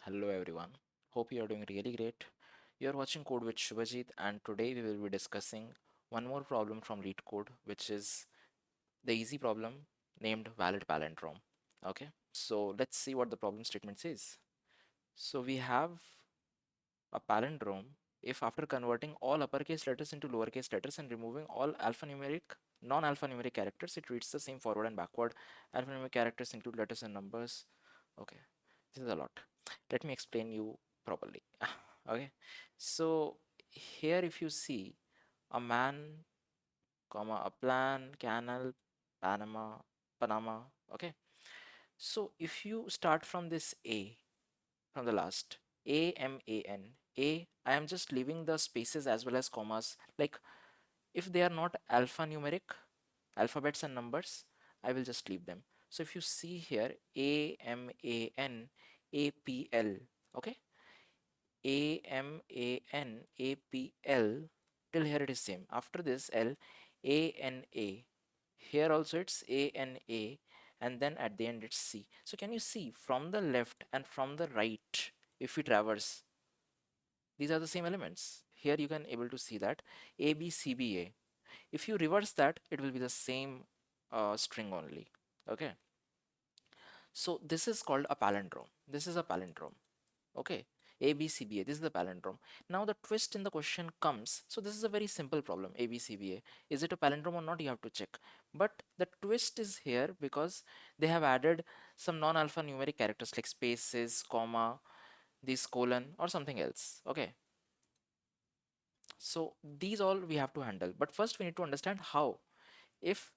Hello everyone. Hope you are doing really great. You are watching Code with Shubhajit, and today we will be discussing one more problem from Lead Code, which is the easy problem named valid palindrome. Okay, so let's see what the problem statement says. So we have a palindrome if after converting all uppercase letters into lowercase letters and removing all alphanumeric non-alphanumeric characters, it reads the same forward and backward. Alphanumeric characters include letters and numbers. Okay, this is a lot. Let me explain you properly. Okay, so here if you see a man, comma, a plan, canal, Panama. Okay, so if you start from this A, from the last, I am just leaving the spaces as well as commas. Like if they are not alphanumeric, alphabets and numbers, I will just leave them. So if you see here, AMANAPL, okay, AMANAPL, till here it is same. After this, LANA. Here also it's ANA, and then at the end it's C. So can you see from the left and from the right, if we traverse, these are the same elements. Here you can able to see that ABCBA. If you reverse that, it will be the same string only. Okay. So this is called a palindrome. This is a palindrome. Okay. ABCBA, this is the palindrome. Now the twist in the question comes. So this is a very simple problem. ABCBA, is it a palindrome or not? You have to check. But the twist is here because they have added some non-alphanumeric characters like spaces, comma, this colon or something else. Okay. So these all we have to handle. But first we need to understand how. If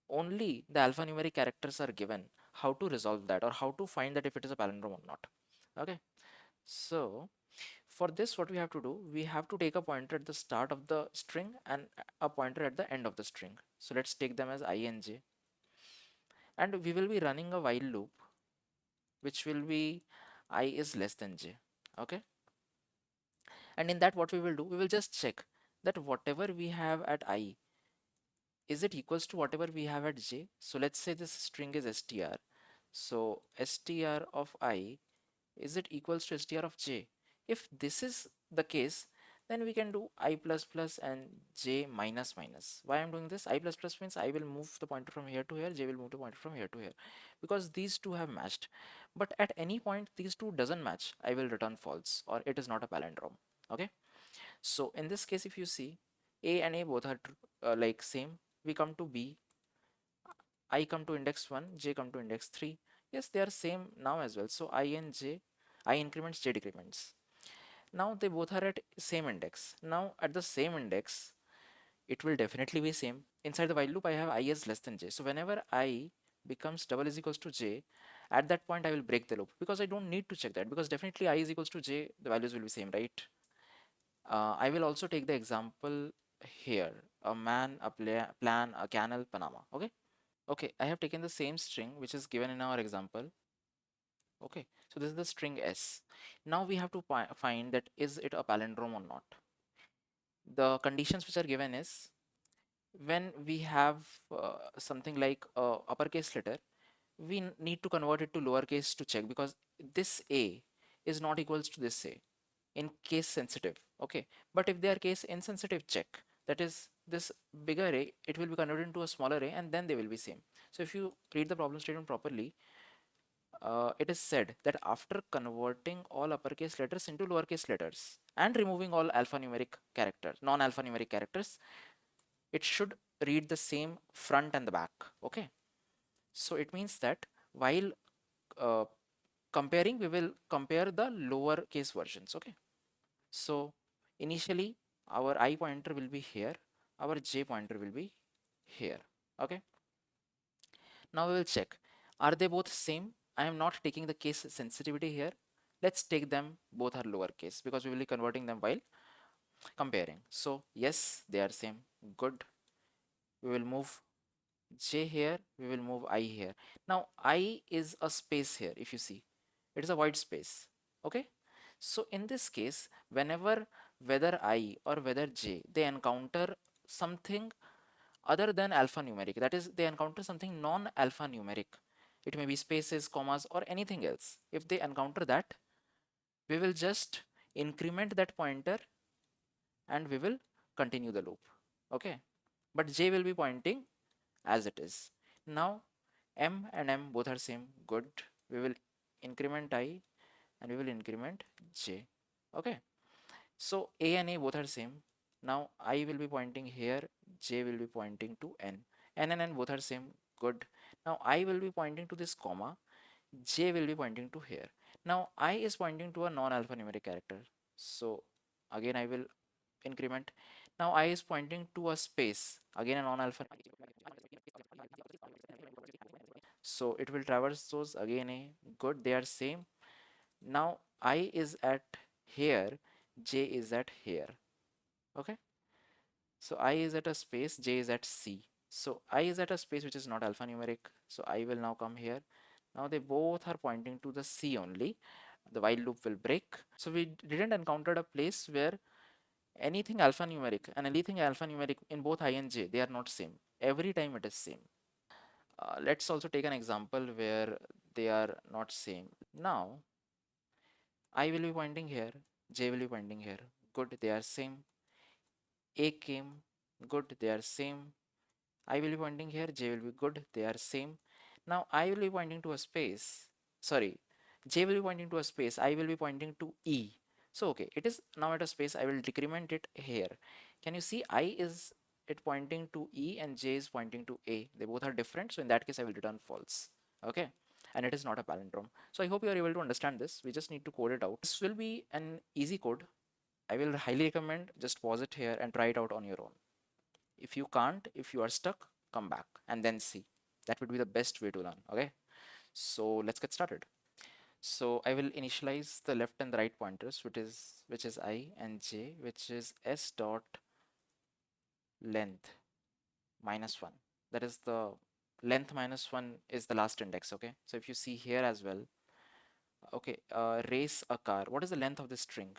only the alphanumeric characters are given, how to resolve that or how to find that if it is a palindrome or not. Okay. So for this, what we have to do, we have to take a pointer at the start of the string and a pointer at the end of the string. So let's take them as I and j. And we will be running a while loop, which will be I is less than j. Okay. And in that, what we will do, we will just check that whatever we have at I, is it equals to whatever we have at j? So let's say this string is str. So str of I, is it equals to str of j? If this is the case, then we can do I plus plus and j minus minus. Why I'm doing this? I plus plus means I will move the pointer from here to here, j will move the pointer from here to here, because these two have matched. But at any point these two doesn't match, I will return false or it is not a palindrome. Okay. So in this case, if you see, a and a both are like same. We come to b, I come to index 1, j come to index 3. Yes, they are same now as well. So I and j, I increments, j decrements. Now they both are at same index. Now at the same index, it will definitely be same. Inside the while loop, I have I is less than j. So whenever I becomes double is equals to j, at that point I will break the loop because I don't need to check that, because definitely I is equals to j, the values will be same, right? I will also take the example here, a man, a plan, a canal, Panama. Okay. Okay, I have taken the same string which is given in our example. Okay, so this is the string S. Now we have to find that is it a palindrome or not. The conditions which are given is when we have something like uppercase letter, we need to convert it to lowercase to check, because this A is not equals to this A in case sensitive. Okay, but if they are case insensitive, check. That is this bigger A, it will be converted into a smaller A and then they will be same. So if you read the problem statement properly, it is said that after converting all uppercase letters into lowercase letters and removing all alphanumeric characters, non-alphanumeric characters, it should read the same front and the back. Okay, so it means that while uh, comparing, we will compare the lowercase versions. Okay, so initially our I pointer will be here, our j pointer will be here. Okay, now we will check, are they both same? I am not taking the case sensitivity here. Let's take them both are lowercase because we will be converting them while comparing. So yes, they are same. Good. We will move j here, we will move I here. Now I is a space here. If you see, it is a white space. Okay, so in this case, whenever whether I or whether j, they encounter something other than alphanumeric, that is they encounter something non-alphanumeric, it may be spaces, commas or anything else. If they encounter that, we will just increment that pointer and we will continue the loop. Okay, but j will be pointing as it is. Now m and m both are same, good. We will increment I and we will increment j. Okay, so a and a both are same. Now I will be pointing here, j will be pointing to n. N and n both are same, good. Now I will be pointing to this comma, j will be pointing to here. Now I is pointing to a non-alphanumeric character, so again I will increment. Now I is pointing to a space, again a non-alpha, so it will traverse those, again a, good, they are same. Now I is at here, j is at here. Okay, so I is at a space, j is at c. So I is at a space which is not alphanumeric, so I will now come here. Now they both are pointing to the c only. The while loop will break. So we didn't encounter a place where anything alphanumeric and anything alphanumeric in both I and j, they are not same. Every time it is same. Let's also take an example where they are not same. Now I will be pointing here, j will be pointing here, good, they are same. A came, good, they are same. I will be pointing here, j will be good, they are same. Now I will be pointing to a space, sorry, j will be pointing to a space, I will be pointing to e. So okay, it is now at a space, I will decrement it here. Can you see I is it pointing to e and j is pointing to a, they both are different, so in that case I will return false. Okay, and it is not a palindrome. So I hope you are able to understand this. We just need to code it out. This will be an easy code. I will highly recommend just pause it here and try it out on your own. If you can't, if you are stuck, come back and then see. That would be the best way to learn. Okay, so let's get started. So I will initialize the left and the right pointers, which is I and j, which is s dot length minus 1. That is the length minus 1 is the last index. Okay, so if you see here as well, okay, race a car. What is the length of this string?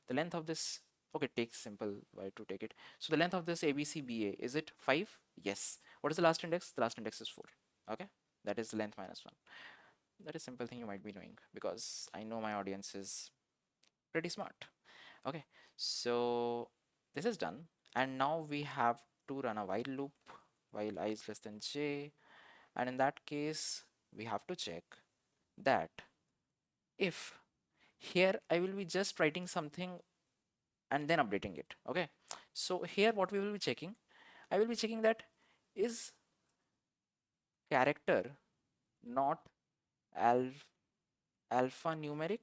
The length of this, okay, take simple way to take it. So the length of this ABCBA, is it 5? Yes. What is the last index? The last index is 4. Okay, that is the length minus 1. That is simple thing you might be knowing because I know my audience is pretty smart. Okay, so this is done, and now we have to run a while loop while I is less than j, and in that case we have to check that if here I will be just writing something and then updating it. Okay, so here what we will be checking, I will be checking that is character not alphanumeric.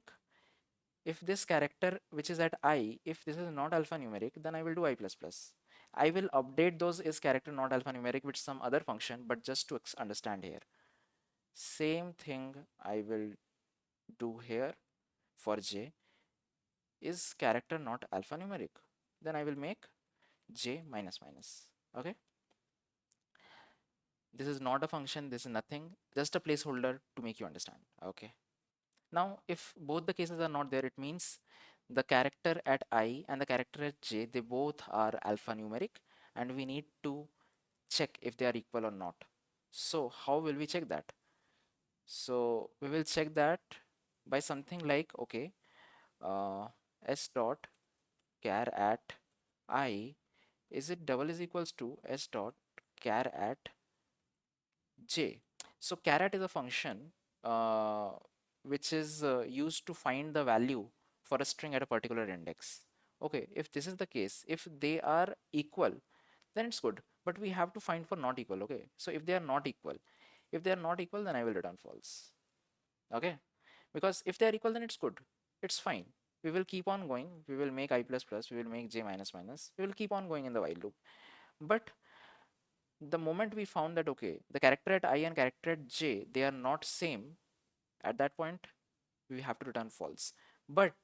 If this character which is at I, if this is not alphanumeric, then I will do I plus plus. I will update those is character not alphanumeric with some other function, but just to understand here. Same thing I will do here for j. Is character not alphanumeric? Then I will make j minus minus. Okay, this is not a function, this is nothing, just a placeholder to make you understand. Okay, now if both the cases are not there, it means the character at I and the character at j, they both are alphanumeric, and we need to check if they are equal or not. So how will we check that? So we will check that by something like, okay, s dot char at I, is it double is equals to s dot char at j. So caret is a function uh, which is used to find the value for a string at a particular index. Okay, if this is the case, if they are equal, then it's good, but we have to find for not equal. Okay, so if they are not equal, then I will return false. Okay, because if they are equal, then it's good, it's fine. We will keep on going, we will make I plus plus, we will make j minus minus, we will keep on going in the while loop. But the moment we found that, okay, the character at I and character at j, they are not same, at that point we have to return false. But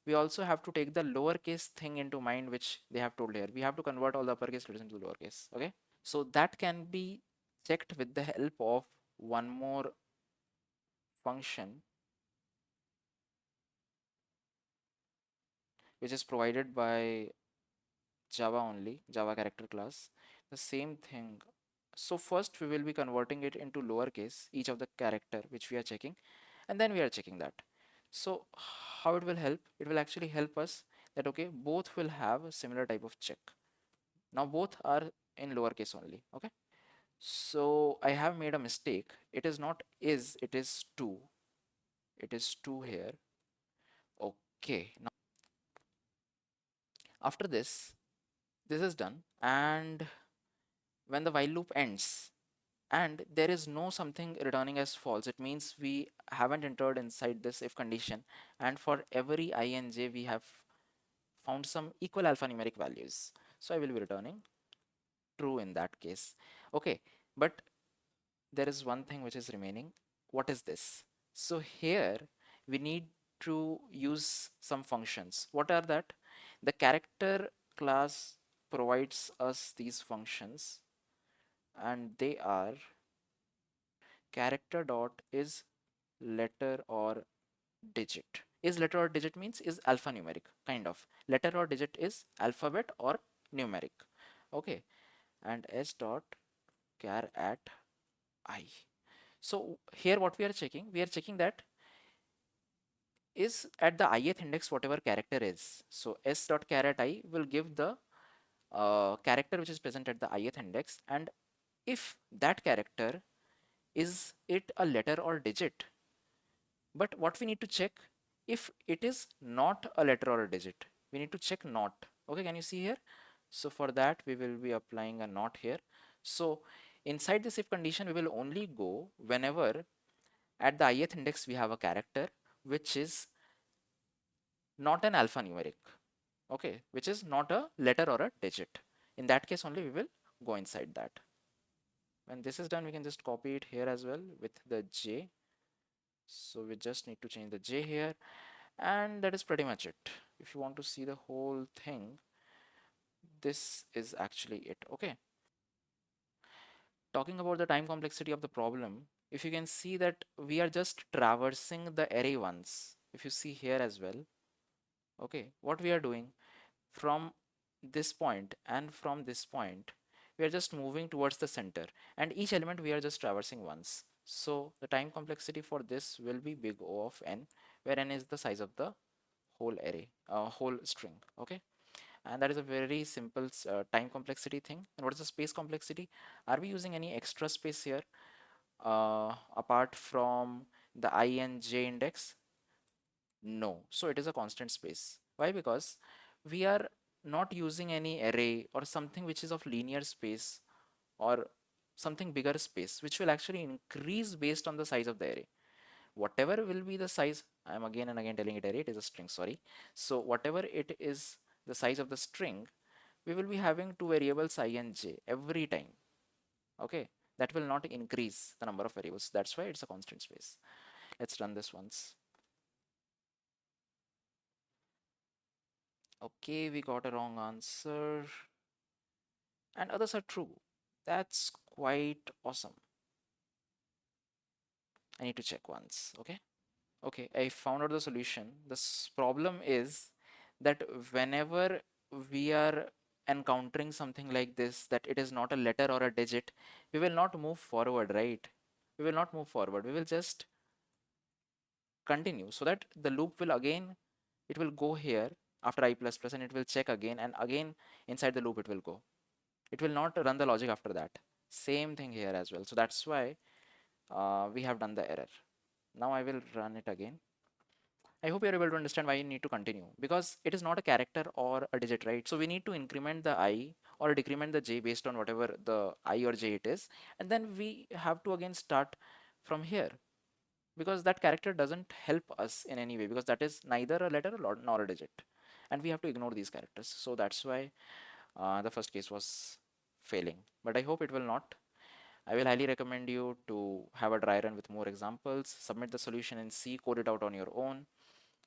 we also have to take the lowercase thing into mind, which they have told here. We have to convert all the uppercase letters into lowercase. Okay, so that can be checked with the help of one more function which is provided by Java only, Java character class. The same thing. So first we will be converting it into lowercase, each of the character which we are checking, and then we are checking that. So how it will help? It will actually help us that okay, both will have a similar type of check. Now both are in lowercase only. Okay, so I have made a mistake. It is not is, it is two. It is two here. Okay, now after this is done, and when the while loop ends and there is no something returning as false, it means we haven't entered inside this if condition, and for every I and j we have found some equal alphanumeric values, so I will be returning true in that case. Okay, but there is one thing which is remaining. What is this? So here we need to use some functions. What are that? The character class provides us these functions, and they are character dot is letter or digit. Is letter or digit means is alphanumeric, kind of. Letter or digit is alphabet or numeric. Okay, and s dot char at I. So here what we are checking that is at the ith index whatever character is. So s dot char at I will give the character which is present at the ith index, and if that character is it a letter or digit. But what we need to check, if it is not a letter or a digit, we need to check not. Okay, can you see here? So for that we will be applying a not here. So inside this if condition we will only go whenever at the ith index we have a character which is not an alphanumeric, okay, which is not a letter or a digit. In that case only we will go inside that. When this is done, we can just copy it here as well with the j. So we just need to change the j here, and that is pretty much it. If you want to see the whole thing, this is actually it. Okay, talking about the time complexity of the problem, if you can see that we are just traversing the array once. If you see here as well, okay, what we are doing from this point and from this point, we are just moving towards the center, and each element we are just traversing once. So the time complexity for this will be big O of n, where n is the size of the whole array, whole string. Okay, and that is a very simple time complexity thing. And what is the space complexity? Are we using any extra space here apart from the I and j index? No. So it is a constant space. Why? Because we are not using any array or something which is of linear space or something bigger space, which will actually increase based on the size of the array. Whatever will be the size, I am again and again telling it array, it is a string, sorry. So whatever it is, the size of the string, we will be having two variables I and j every time. Okay, that will not increase the number of variables. That's why it's a constant space. Let's run this once. Okay, we got a wrong answer and others are true. That's quite awesome. I need to check once. Okay. Okay, I found out the solution. This problem is that whenever we are encountering something like this, that it is not a letter or a digit, we will not move forward, right? We will not move forward. We will just continue so that the loop will again, it will go here after I plus plus and it will check again, and again inside the loop it will go. It will not run the logic after that. Same thing here as well. So that's why we have done the error. Now I will run it again. I hope you're able to understand why you need to continue, because it is not a character or a digit, right? So we need to increment the I or decrement the j based on whatever the I or j it is, and then we have to again start from here, because that character doesn't help us in any way, because that is neither a letter nor a digit, and we have to ignore these characters. So that's why the first case was failing, but I hope it will not. I will highly recommend you to have a dry run with more examples, submit the solution in C, code it out on your own,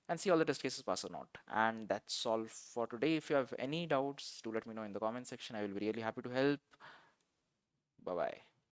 and see all the test cases pass or not. And that's all for today. If you have any doubts, do let me know in the comment section. I will be really happy to help. Bye bye.